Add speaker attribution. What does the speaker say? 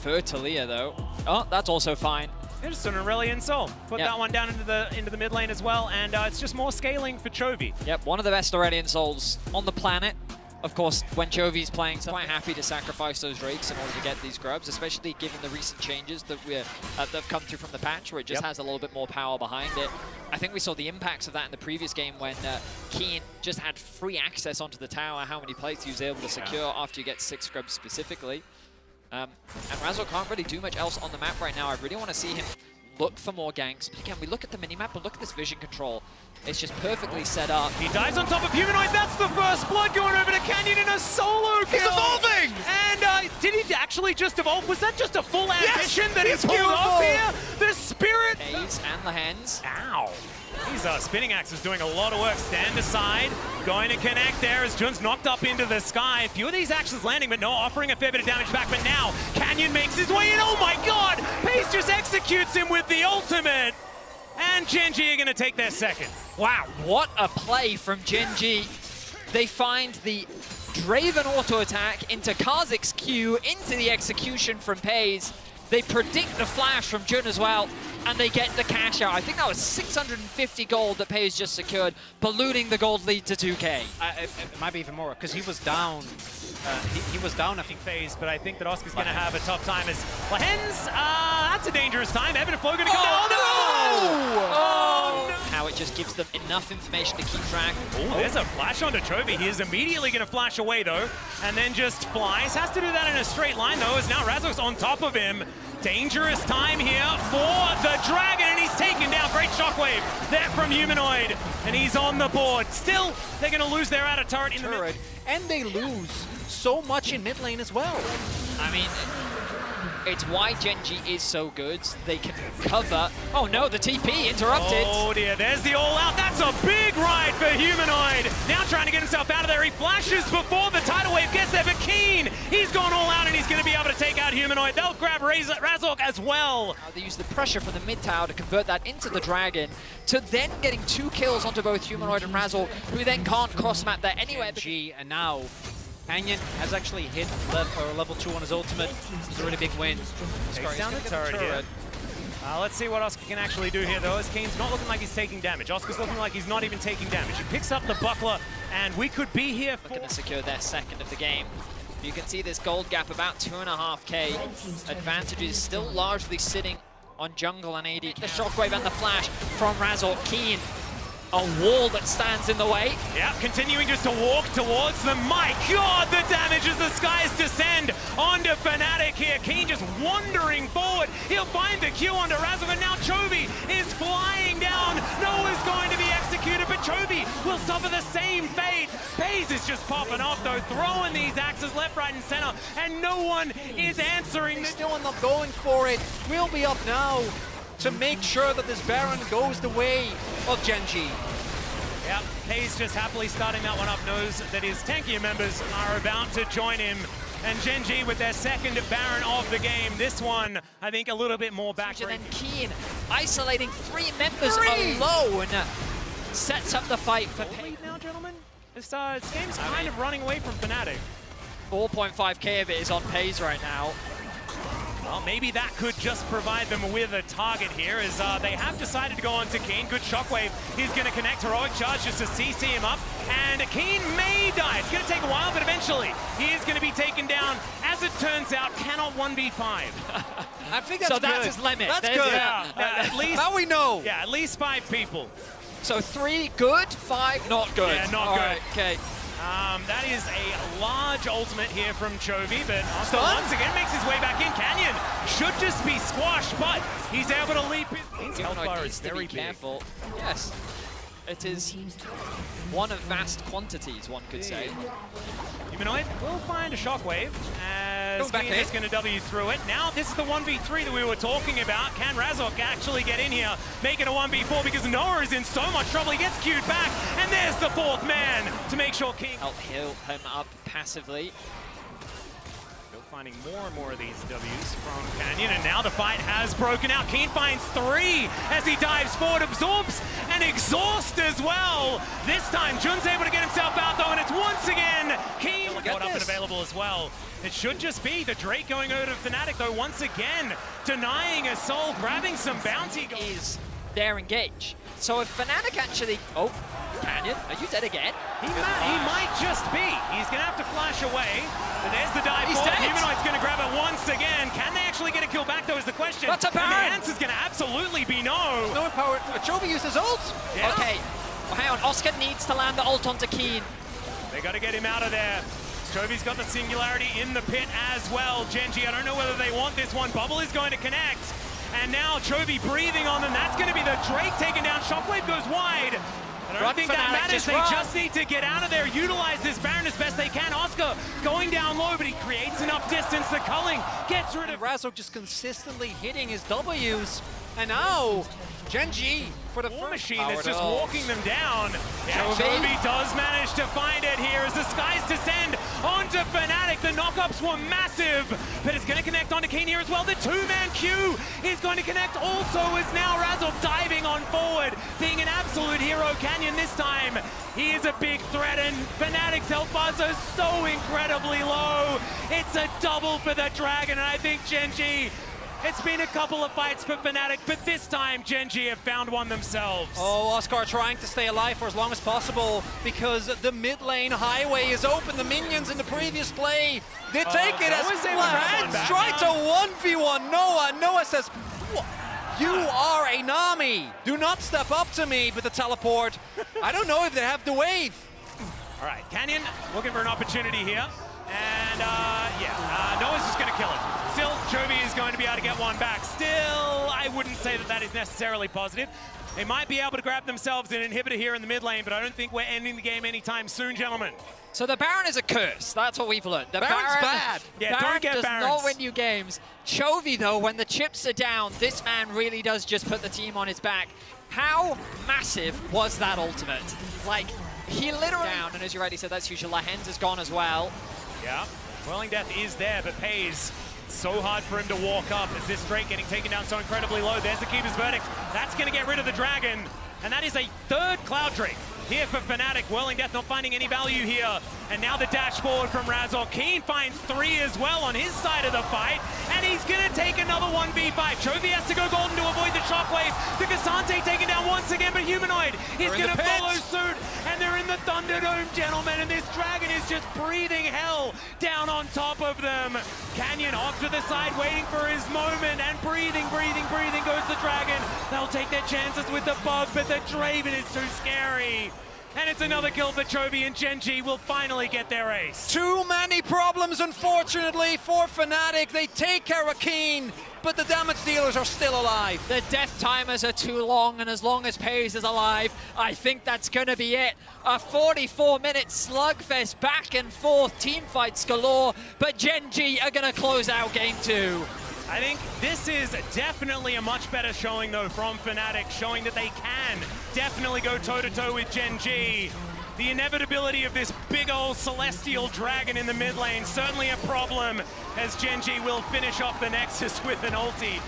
Speaker 1: prefer Talia though. Oh, that's also fine.
Speaker 2: Just an Aurelion Soul. Put that one down into the mid lane as well, and it's just more scaling for Chovy.
Speaker 1: Yep, one of the best Aurelion Souls on the planet. Of course, when Chovy's playing, I'm quite happy to sacrifice those Drakes in order to get these grubs, especially given the recent changes that have come through from the patch, where it just has a little bit more power behind it. I think we saw the impacts of that in the previous game when Keen just had free access onto the tower, how many plates he was able to secure after you get 6 grubs specifically. And Razzle can't really do much else on the map right now. I really want to see him look for more ganks. But again, we look at the minimap, but look at this vision control. It's just perfectly set up.
Speaker 2: He dives on top of Humanoid. That's the first blood going over to Canyon in a solo kill.
Speaker 3: He's evolving!
Speaker 2: And did he actually just evolve? Was that just a full ambition that he's pulled off here? The spirit!
Speaker 1: A's and the hens.
Speaker 2: Ow. These spinning axes doing a lot of work. Stand aside, going to connect there as Jun's knocked up into the sky. A few of these axes landing, but no, offering a fair bit of damage back. But now, Canyon makes his way in. Oh my god! Pace just executes him with the ultimate. And GEN.G are going to take their second.
Speaker 1: Wow, what a play from GEN.G. They find the Draven auto attack into KazaLoLL's Q, into the execution from Paze. They predict the flash from Jun as well, and they get the cash out. I think that was 650 gold that Paze just secured, ballooning the gold lead to 2K.
Speaker 3: It might be even more, because he was down. He was down, I think,
Speaker 2: phase, but I think that Oscar's going to have a tough time as well. Hens, that's a dangerous time. Evan and Flo going to come down.
Speaker 1: Oh, no! How it just gives them enough information to keep track.
Speaker 2: Oh, there's a flash onto Chovy. He is immediately going to flash away, though, and then just flies. Has to do that in a straight line, though, as now Razok's on top of him. Dangerous time here for the Dragon, and he's taken down. Great shockwave there from Humanoid, and he's on the board. Still, they're going to lose their outer turret in the mid.
Speaker 3: And they lose so much in mid lane as well.
Speaker 1: I mean, it's why GEN.G is so good. They can cover. Oh no, the TP interrupted.
Speaker 2: Oh dear, there's the all-out. That's a big ride for Humanoid. Now trying to get himself out of there. He flashes before the tidal wave gets there, but Keen, he's gone all out, and he's going to be able to take out Humanoid. They'll grab Razork as well.
Speaker 1: They use the pressure from the mid tower to convert that into the Dragon, to then getting 2 kills onto both Humanoid and Razork, who then can't cross-map there anywhere.
Speaker 3: G, and now Canyon has actually hit level 2 on his ultimate. It's a really big win.
Speaker 2: Takes down the turret here. Let's see what Oscar can actually do here, though, as Kane's not looking like he's taking damage. Oscar's looking like he's not even taking damage. He picks up the buckler, and we could be here for...
Speaker 1: Looking to secure their second of the game. You can see this gold gap, about 2.5k. Advantage is still largely sitting on jungle and AD. The shockwave and the flash from Razork. Keen, a wall that stands in the way.
Speaker 2: Yeah, continuing just to walk towards them. My god, the damage as the skies descend onto Fnatic here. Keen just wandering forward. He'll find the Q onto Razork, and now Chovy is flying down. Noah's going to be executed, but Chovy will suffer the same fate. Paze is just popping off, though, throwing these axes left, right, and center, and no one is answering.
Speaker 3: Still not going for it. We'll be up now to make sure that this Baron goes the way of GEN.G.
Speaker 2: Yeah, Paze just happily starting that one up, knows that his tankier members are about to join him. And GEN.G with their second Baron of the game. This one, I think, a little bit more back.
Speaker 1: And then Keen isolating 3 members alone sets up the fight for Paze.
Speaker 2: Now, gentlemen, this game's kind of running away from Fnatic.
Speaker 1: 4.5k of it is on Paze right now.
Speaker 2: Well, maybe that could just provide them with a target here, as they have decided to go on to Keen. Good shockwave. He's going to connect Heroic Charge just to CC him up. And Keen may die. It's going to take a while, but eventually he is going to be taken down. As it turns out, cannot 1v5.
Speaker 3: I think that's
Speaker 1: so that's
Speaker 3: good.
Speaker 1: his limit.
Speaker 3: That's good.
Speaker 2: Yeah, at least,
Speaker 3: now we know.
Speaker 2: Yeah, at least 5 people.
Speaker 1: So 3 good, 5 not good.
Speaker 2: Yeah, not
Speaker 1: All
Speaker 2: good.
Speaker 1: Right, okay.
Speaker 2: That is a large ultimate here from Chovy, but Oscar once again makes his way back in. Canyon should just be squashed, but he's able to leap his Hellfire is very
Speaker 1: careful. Yes, it is one of vast quantities, one could say.
Speaker 2: Humanoid will find a shockwave as Keen is going to W through it. Now this is the 1v3 that we were talking about. Can Razork actually get in here, make it a 1v4, because Noah is in so much trouble. He gets queued back, and there's the 4th man to make sure Keen...
Speaker 1: Help heal him up passively.
Speaker 2: Still finding more and more of these Ws from Canyon, and now the fight has broken out. Keen finds 3 as he dives forward, absorbs and exhausts as well. This time, Jun's able to get himself out though, and it's once again Keen caught up and available as well. It should just be the Drake going over to Fnatic though, once again denying a soul, grabbing some bounty.
Speaker 1: Is their engage. So if Fnatic actually... Oh, Canyon, are you dead again?
Speaker 2: He might just be. He's going to have to flash away. But there's the dive forward. Humanoid's going to grab it once again. Can they actually get a kill back, though, is the question.
Speaker 1: That's a Baron.
Speaker 2: And the answer's going to absolutely be no.
Speaker 3: No power. Chovy uses ult.
Speaker 2: Yeah.
Speaker 1: Okay, well, hang on. Oscar needs to land the ult onto Keen.
Speaker 2: They got to get him out of there. Chovy's got the singularity in the pit as well. Gen.G, I don't know whether they want this one. Bubble is going to connect. And now Chovy breathing on them. That's going to be the Drake taken down. Shockwave goes wide. I don't think that matters. They just need to get out of there, utilize this Baron as best they can. Oscar going down low, but he creates enough distance. The culling gets rid of...
Speaker 3: Razork just consistently hitting his W's. And now, Gen.G for the
Speaker 2: War Machine that's just walking them down. Yeah, Chovy does manage to find it here as the skies descend onto Fnatic. The knockups were massive, but it's going to connect onto Keen here as well. The 2-man queue is going to connect also as now Razork diving on forward, being an absolute hero. Canyon this time, he is a big threat, and Fnatic's health bars are so incredibly low. It's a double for the Dragon, and I think Gen.G, it's been a couple of fights for Fnatic, but this time Gen.G have found one themselves.
Speaker 3: Oh, Oscar trying to stay alive for as long as possible because the mid lane highway is open. The minions in the previous play, they take it as Flans try to 1v1 Noah. Noah says, you are a Nami. Do not step up to me with the teleport. I don't know if they have the wave.
Speaker 2: All right, Canyon looking for an opportunity here. And Noah's just going to kill it. Still, Chovy is going to be able to get one back. Still, I wouldn't say that that is necessarily positive. They might be able to grab themselves an inhibitor here in the mid lane, but I don't think we're ending the game anytime soon, gentlemen.
Speaker 1: So the Baron is a curse. That's what we've learned. The
Speaker 3: Baron's bad.
Speaker 1: Yeah,
Speaker 2: don't get
Speaker 1: does
Speaker 2: Barons.
Speaker 1: not win you games. Chovy, though, when the chips are down, this man really does just put the team on his back. How massive was that ultimate? Like, he literally down, and as you already said, that's usual. Lahens is gone as well.
Speaker 2: Yeah, Whirling Death is there, but pays so hard for him to walk up as this Drake getting taken down so incredibly low. There's the Keeper's Verdict. That's going to get rid of the Dragon, and that is a 3rd Cloud Drake here for Fnatic. Whirling Death not finding any value here, and now the dash forward from Razork. Keen finds 3 as well on his side of the fight, and he's going to take another 1v5. Chovy has to go golden to avoid the shockwave. The K'Sante taken down once again, but Humanoid is going to follow suit, and they're in the Thunderdome, gentlemen, and this Dragon is just breathing hell down on top of them. Canyon off to the side, waiting for his moment, and breathing goes the Dragon. They'll take their chances with the bug, but the Draven is too scary. And it's another kill for Chovy, and Gen.G will finally get their ace.
Speaker 3: Too many problems, unfortunately, for Fnatic. They take care of Keen, but the damage dealers are still alive.
Speaker 1: The death timers are too long, and as long as Pays is alive, I think that's going to be it. A 44-minute slugfest, back and forth, team fights galore, but Gen.G are going to close out game 2.
Speaker 2: I think this is definitely a much better showing, though, from Fnatic, showing that they can definitely go toe-to-toe with Gen.G. The inevitability of this big old Celestial Dragon in the mid lane, certainly a problem, as Gen.G will finish off the Nexus with an ulti.